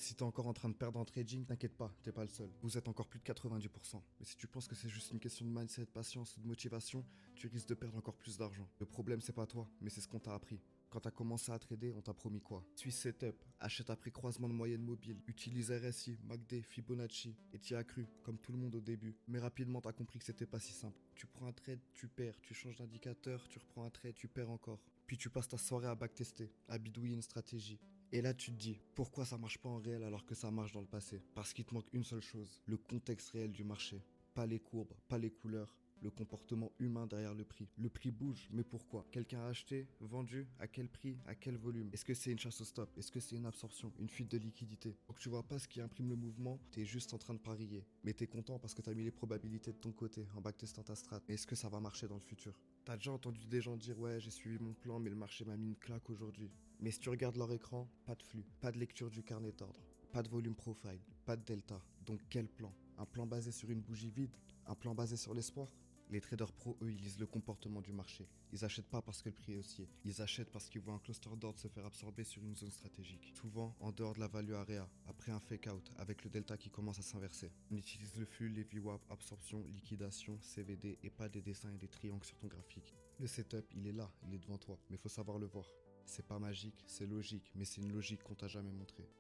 Si t'es encore en train de perdre en trading, t'inquiète pas, t'es pas le seul. Vous êtes encore plus de 90%. Mais si tu penses que c'est juste une question de mindset, de patience ou de motivation, tu risques de perdre encore plus d'argent. Le problème, c'est pas toi, mais c'est ce qu'on t'a appris. Quand t'as commencé à trader, on t'a promis quoi? Suis setup, achète après croisement de moyenne mobile, utilise RSI, MACD, Fibonacci, et t'y as cru, comme tout le monde au début. Mais rapidement, t'as compris que c'était pas si simple. Tu prends un trade, tu perds, tu changes d'indicateur, tu reprends un trade, tu perds encore. Puis tu passes ta soirée à backtester, à bidouiller une stratégie. Et là, tu te dis, pourquoi ça marche pas en réel alors que ça marche dans le passé? Parce qu'il te manque une seule chose, le contexte réel du marché. Pas les courbes, pas les couleurs, le comportement humain derrière le prix. Le prix bouge, mais pourquoi? Quelqu'un a acheté, vendu, à quel prix, à quel volume? Est-ce que c'est une chasse au stop? Est-ce que c'est une absorption, une fuite de liquidité? Donc tu vois pas ce qui imprime le mouvement, t'es juste en train de parier. Mais t'es content parce que t'as mis les probabilités de ton côté en backtestant ta strat. Mais est-ce que ça va marcher dans le futur? T'as déjà entendu des gens dire ouais j'ai suivi mon plan mais le marché m'a mis une claque aujourd'hui. Mais si tu regardes leur écran, pas de flux, pas de lecture du carnet d'ordre, pas de volume profile, pas de delta. Donc quel plan? Un plan basé sur une bougie vide? Un plan basé sur l'espoir? Les traders pros, eux, ils lisent le comportement du marché. Ils achètent pas parce que le prix est haussier. Ils achètent parce qu'ils voient un cluster d'ordre se faire absorber sur une zone stratégique. Souvent, en dehors de la value area, après un fake out, avec le delta qui commence à s'inverser. On utilise le flux, les VWAP, absorption, liquidation, CVD et pas des dessins et des triangles sur ton graphique. Le setup, il est là, il est devant toi, mais faut savoir le voir. C'est pas magique, c'est logique, mais c'est une logique qu'on t'a jamais montrée.